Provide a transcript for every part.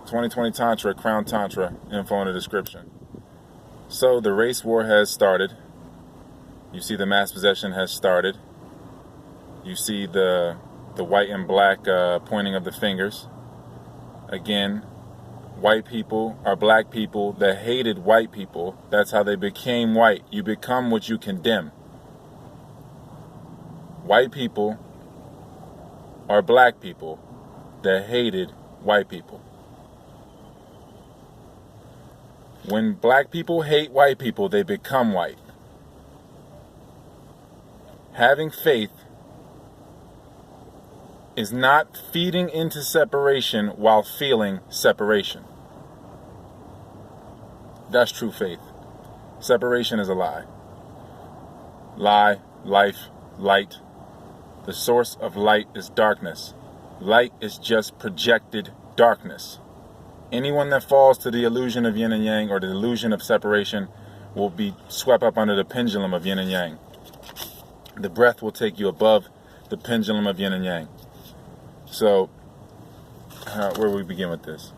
2020 Tantra, Crown Tantra, info in the description. So the race war has started. You see the mass possession has started. You see the white and black pointing of the fingers. Again, white people are black people that hated white people. That's how they became white. You become what you condemn. White people are black people that hated white people. When black people hate white people, they become white. Having faith is not feeding into separation while feeling separation. That's true faith. Separation is a lie. Lie, life, light. The source of light is darkness. Light is just projected darkness. Anyone that falls to the illusion of yin and yang or the illusion of separation will be swept up under the pendulum of yin and yang. The breath will take you above the pendulum of yin and yang. So, where do we begin with this?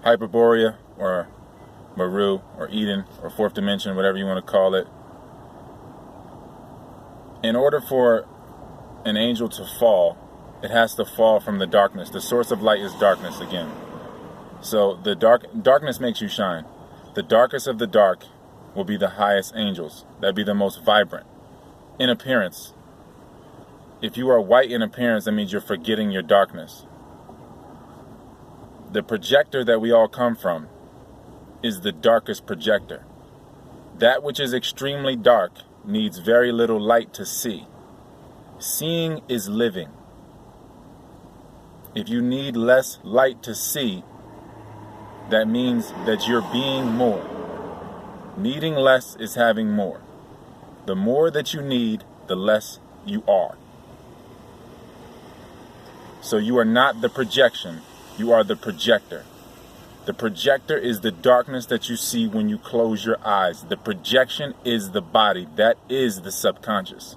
Hyperborea, or Maru, or Eden, or fourth dimension, whatever you want to call it. In order for an angel to fall, it has to fall from the darkness. The source of light is darkness again. So the darkness makes you shine. The darkest of the dark will be the highest angels. That'd be the most vibrant. In appearance. If you are white in appearance, that means you're forgetting your darkness. The projector that we all come from is the darkest projector. That which is extremely dark needs very little light to see. Seeing is living. If you need less light to see, that means that you're being more. Needing less is having more. The more that you need, the less you are. So you are not the projection, you are the projector. The projector is the darkness that you see when you close your eyes. The projection is the body, that is the subconscious.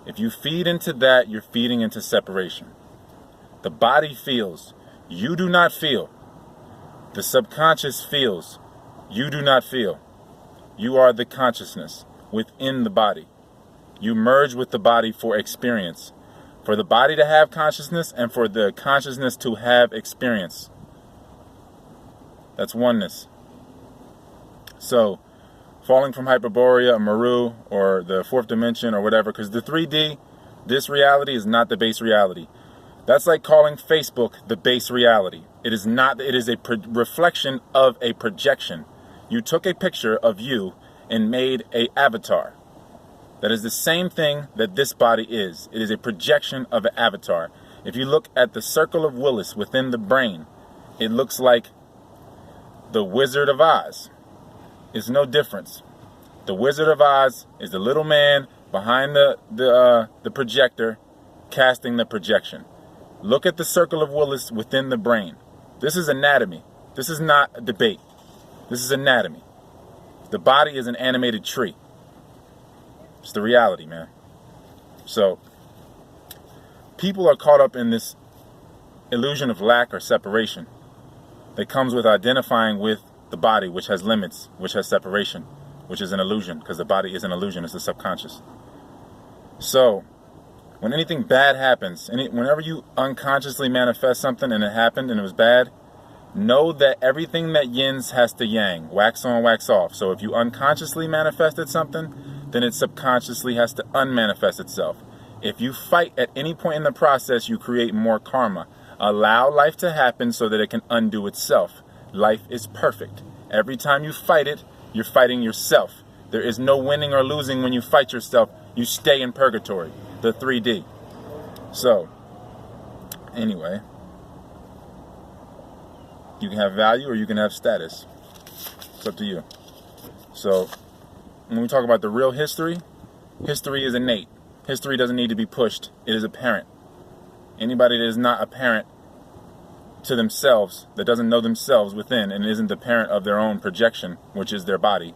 If you feed into that, you're feeding into separation. The body feels, you do not feel. The subconscious feels, you do not feel. You are the consciousness within the body. You merge with the body for experience. For the body to have consciousness and for the consciousness to have experience. That's oneness. So, falling from Hyperborea or Maru or the fourth dimension or whatever, because the 3D, this reality is not the base reality. That's like calling Facebook the base reality. It is not. It is a reflection of a projection. You took a picture of you and made an avatar. That is the same thing that this body is. It is a projection of an avatar. If you look at the circle of Willis within the brain, it looks like the Wizard of Oz. It's no difference. The Wizard of Oz is the little man behind the projector casting the projection. Look at the circle of Willis within the brain. This is anatomy. This is not a debate. This is anatomy. The body is an animated tree. It's the reality, man. So, people are caught up in this illusion of lack or separation that comes with identifying with the body, which has limits, which has separation, which is an illusion, because the body is an illusion, it's the subconscious. So, when anything bad happens, whenever you unconsciously manifest something and it happened and it was bad, know that everything that yins has to yang, wax on, wax off. So if you unconsciously manifested something, then it subconsciously has to unmanifest itself. If you fight at any point in the process, you create more karma. Allow life to happen so that it can undo itself. Life is perfect. Every time you fight it, you're fighting yourself. There is no winning or losing when you fight yourself. You stay in purgatory, the 3D. So, anyway, you can have value or you can have status. It's up to you. So, when we talk about the real history, history is innate. History doesn't need to be pushed. It is apparent. Anybody that is not apparent to themselves, that doesn't know themselves within and isn't the parent of their own projection, which is their body,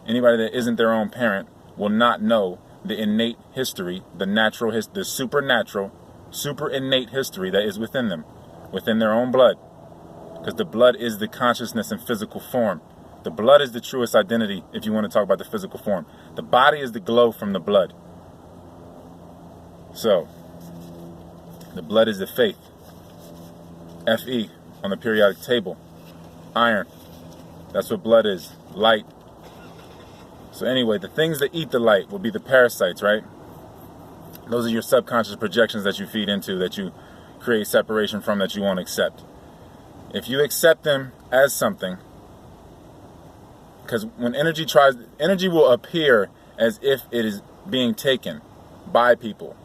anybody that isn't their own parent will not know the innate history, the natural, the supernatural, super innate history that is within them. within their own blood. Because the blood is the consciousness in physical form. The blood is the truest identity if you want to talk about the physical form. The body is the glow from the blood. So, the blood is the faith. Fe on the periodic table. Iron. That's what blood is. Light. So anyway, the things that eat the light will be the parasites, right? Those are your subconscious projections that you feed into, that you create separation from, that you won't accept. If you accept them as something, because when energy will appear as if it is being taken by people.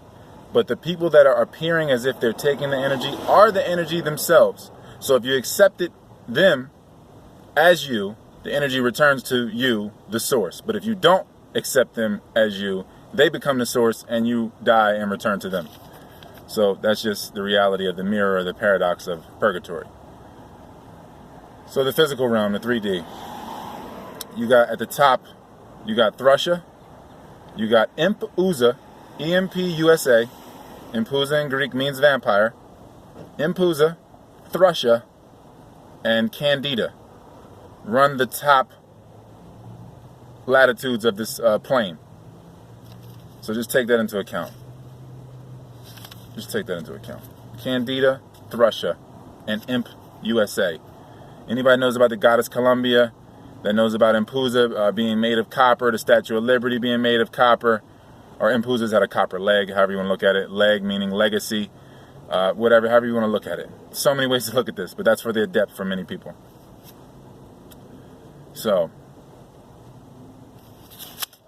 But the people that are appearing as if they're taking the energy are the energy themselves. So if you accepted them as you, the energy returns to you, the source. But if you don't accept them as you, they become the source and you die and return to them. So that's just the reality of the mirror, or the paradox of purgatory. So the physical realm, the 3D. You got at the top, you got Thrusha, you got Impuza, E-M-P-U-S-A. Impuza in Greek means vampire. Impuza, Thrusha, and Candida run the top latitudes of this plane. So just take that into account. Just take that into account. Candida, Thrusha, and Imp USA. Anybody knows about the goddess Columbia, that knows about Impuza being made of copper, the Statue of Liberty being made of copper, or Impuza's had a copper leg, however you want to look at it. Leg meaning legacy, whatever, however you want to look at it. So many ways to look at this, but that's for the adept for many people. So,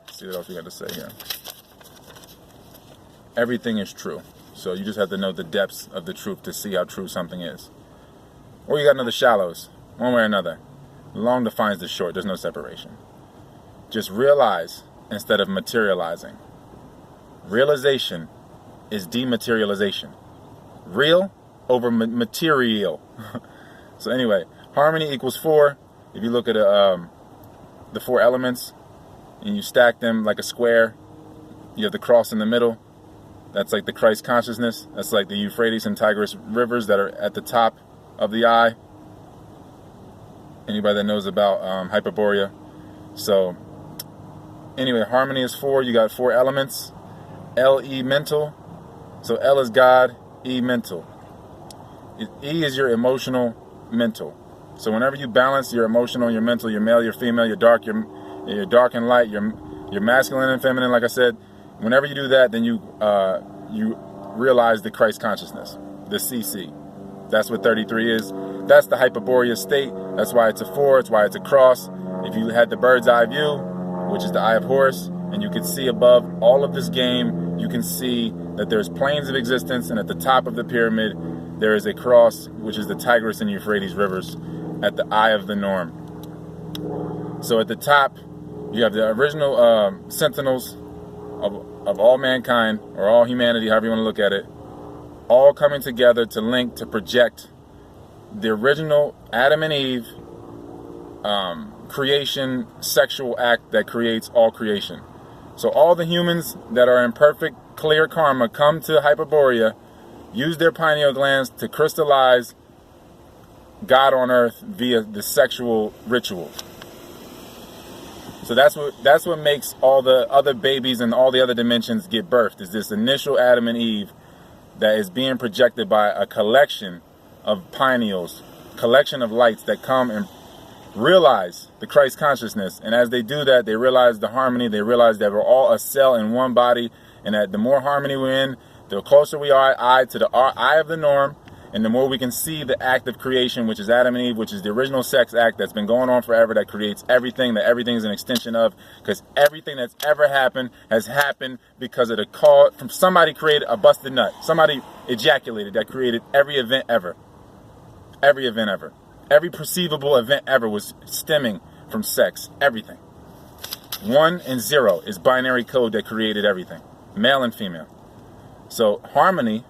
let's see what else we got to say here. Everything is true. So you just have to know the depths of the truth to see how true something is. Or you got to know the shallows, one way or another. Long defines the short. There's no separation. Just realize instead of materializing. Realization is dematerialization. Real over material. So anyway, harmony equals 4. If you look at the 4 elements and you stack them like a square, you have the cross in the middle. That's like the Christ consciousness. That's like the Euphrates and Tigris rivers that are at the top of the eye. Anybody that knows about Hyperborea. So anyway, harmony is 4. You got 4 elements. L-E mental. So L is God, E mental. E is your emotional, mental. So whenever you balance your emotional, your mental, your male, your female, your dark and light, your masculine and feminine, like I said, whenever you do that, then you realize the Christ consciousness, the CC. That's what 33 is. That's the Hyperborea state. That's why it's a 4. It's why it's a cross. If you had the bird's eye view, which is the eye of Horus, and you can see above all of this game, you can see that there's planes of existence, and at the top of the pyramid, there is a cross, which is the Tigris and Euphrates rivers at the eye of the norm. So at the top, you have the original sentinels of all mankind, or all humanity, however you want to look at it, all coming together to link, to project the original Adam and Eve creation, sexual act that creates all creation. So all the humans that are in perfect, clear karma come to Hyperborea, use their pineal glands to crystallize God on earth via the sexual ritual. So that's what makes all the other babies and all the other dimensions get birthed, is this initial Adam and Eve that is being projected by a collection of pineals, collection of lights that come and realize the Christ consciousness. And as they do that, they realize the harmony. They realize that we're all a cell in one body, and that the more harmony we're in, the closer we are to the eye of the norm, and the more we can see the act of creation, which is Adam and Eve, which is the original sex act that's been going on forever, that creates everything, that everything is an extension of, because everything that's ever happened has happened because of the call from somebody created a busted nut. Somebody ejaculated that created every event ever. Every event ever. Every perceivable event ever was stemming from sex. Everything. 1 and 0 is binary code that created everything. Male and female. So harmony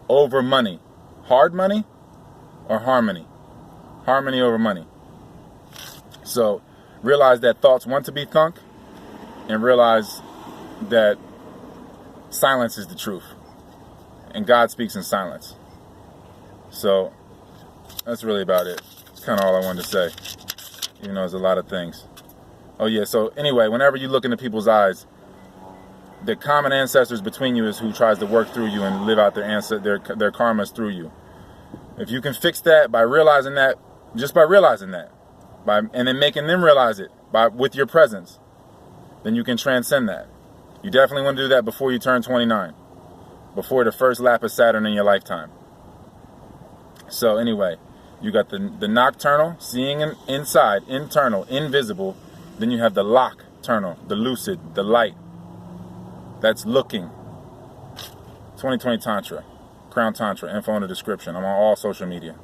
over money. Hard money or harmony? Harmony over money. So realize that thoughts want to be thunk, and realize that silence is the truth. And God speaks in silence. So that's really about it. It's kind of all I wanted to say, even though there's a lot of things. Oh yeah, so anyway, whenever you look into people's eyes, the common ancestors between you is who tries to work through you and live out their karmas through you. If you can fix that by realizing that, just by realizing that, and then making them realize it with your presence, then you can transcend that. You definitely want to do that before you turn 29, before the first lap of Saturn in your lifetime. So anyway, you got the nocturnal, seeing inside, internal, invisible. Then you have the locturnal, the lucid, the light. That's looking. 2020 Tantra, Crown Tantra, info in the description. I'm on all social media.